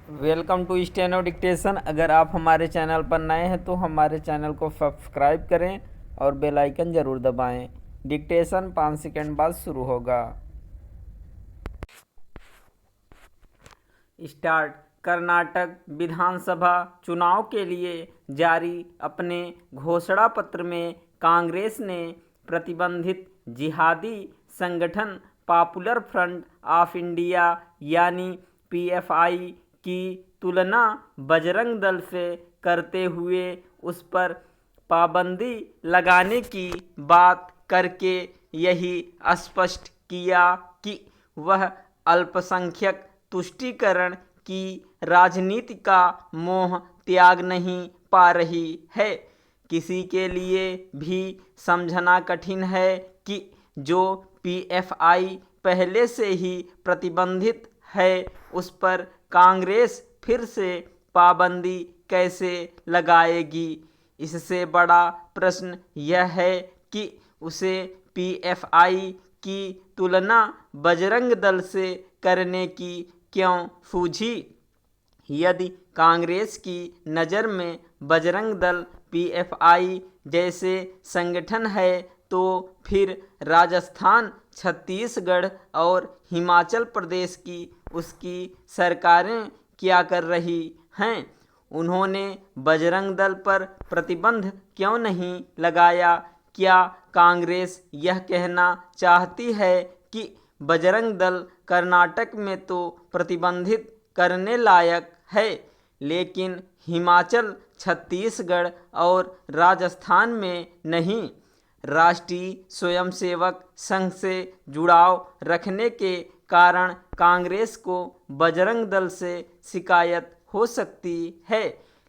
Welcome to steno dictation. अगर आप हमारे चैनल पर नए हैं तो हमारे चैनल को सब्सक्राइब करें और बेल आइकन ज़रूर दबाएं। डिक्टेशन 5 सेकंड बाद शुरू होगा। स्टार्ट। कर्नाटक विधानसभा चुनाव के लिए जारी अपने घोषणा पत्र में कांग्रेस ने प्रतिबंधित जिहादी संगठन पॉपुलर फ्रंट ऑफ इंडिया यानी पीएफआई की तुलना बजरंग दल से करते हुए उस पर पाबंदी लगाने की बात करके यही स्पष्ट किया कि वह अल्पसंख्यक तुष्टीकरण की राजनीति का मोह त्याग नहीं पा रही है। किसी के लिए भी समझना कठिन है कि जो पीएफआई पहले से ही प्रतिबंधित है उस पर कांग्रेस फिर से पाबंदी कैसे लगाएगी। इससे बड़ा प्रश्न यह है कि उसे पीएफआई की तुलना बजरंग दल से करने की क्यों सूझी। यदि कांग्रेस की नज़र में बजरंग दल पीएफआई जैसे संगठन है तो फिर राजस्थान, छत्तीसगढ़ और हिमाचल प्रदेश की उसकी सरकारें क्या कर रही हैं। उन्होंने बजरंग दल पर प्रतिबंध क्यों नहीं लगाया। क्या कांग्रेस यह कहना चाहती है कि बजरंग दल कर्नाटक में तो प्रतिबंधित करने लायक है लेकिन हिमाचल, छत्तीसगढ़ और राजस्थान में नहीं। राष्ट्रीय स्वयंसेवक संघ से जुड़ाव रखने के कारण कांग्रेस को बजरंग दल से शिकायत हो सकती है,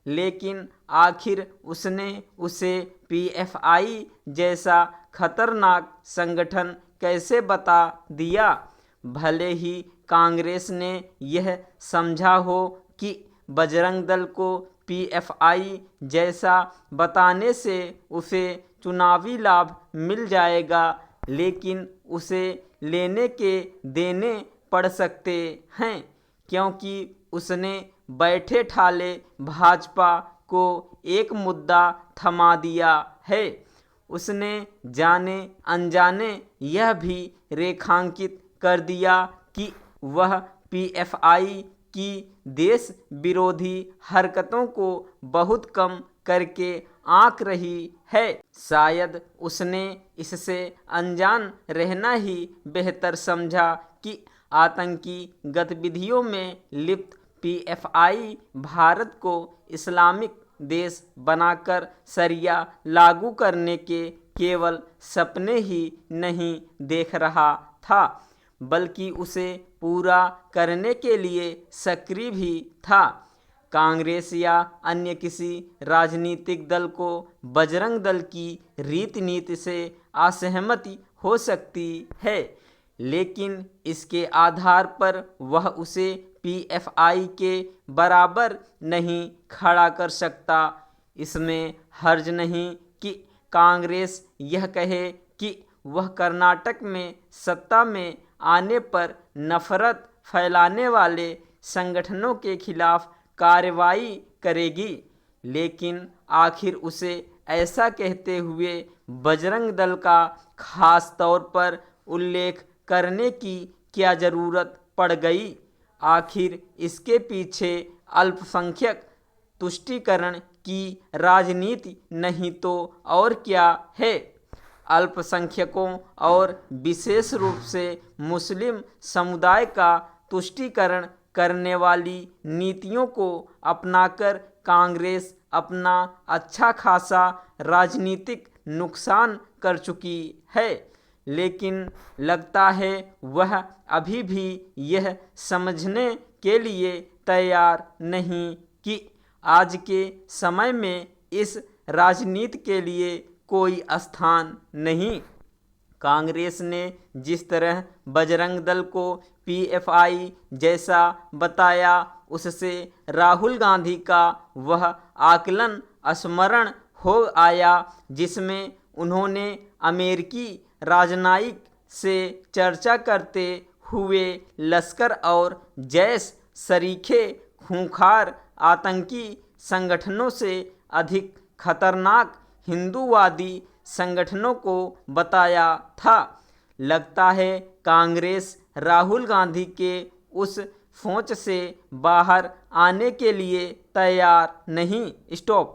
लेकिन आखिर उसने उसे पीएफआई जैसा खतरनाक संगठन कैसे बता दिया। भले ही कांग्रेस ने यह समझा हो कि बजरंग दल को पीएफआई जैसा बताने से उसे चुनावी लाभ मिल जाएगा, लेकिन उसे लेने के देने पड़ सकते हैं क्योंकि उसने बैठे ठाले भाजपा को एक मुद्दा थमा दिया है। उसने जाने अनजाने यह भी रेखांकित कर दिया कि वह पीएफआई की देश विरोधी हरकतों को बहुत कम करके आंक रही है। शायद उसने इससे अनजान रहना ही बेहतर समझा कि आतंकी गतिविधियों में लिप्त पीएफआई भारत को इस्लामिक देश बनाकर शरिया लागू करने के केवल सपने ही नहीं देख रहा था, बल्कि उसे पूरा करने के लिए सक्रिय भी था। कांग्रेस या अन्य किसी राजनीतिक दल को बजरंग दल की रीति नीति से असहमति हो सकती है, लेकिन इसके आधार पर वह उसे पीएफआई के बराबर नहीं खड़ा कर सकता। इसमें हर्ज नहीं कि कांग्रेस यह कहे कि वह कर्नाटक में सत्ता में आने पर नफरत फैलाने वाले संगठनों के खिलाफ कार्रवाई करेगी, लेकिन आखिर उसे ऐसा कहते हुए बजरंग दल का खास तौर पर उल्लेख करने की क्या ज़रूरत पड़ गई। आखिर इसके पीछे अल्पसंख्यक तुष्टीकरण की राजनीति नहीं तो और क्या है। अल्पसंख्यकों और विशेष रूप से मुस्लिम समुदाय का तुष्टीकरण करने वाली नीतियों को अपनाकर कांग्रेस अपना अच्छा खासा राजनीतिक नुकसान कर चुकी है, लेकिन लगता है वह अभी भी यह समझने के लिए तैयार नहीं कि आज के समय में इस राजनीति के लिए कोई स्थान नहीं। कांग्रेस ने जिस तरह बजरंग दल को पीएफआई जैसा बताया, उससे राहुल गांधी का वह आकलन स्मरण हो आया जिसमें उन्होंने अमेरिकी राजनयिक से चर्चा करते हुए लश्कर और जैश सरीखे खूंखार आतंकी संगठनों से अधिक खतरनाक हिंदूवादी संगठनों को बताया था। लगता है कांग्रेस राहुल गांधी के उस सोच से बाहर आने के लिए तैयार नहीं। स्टॉप।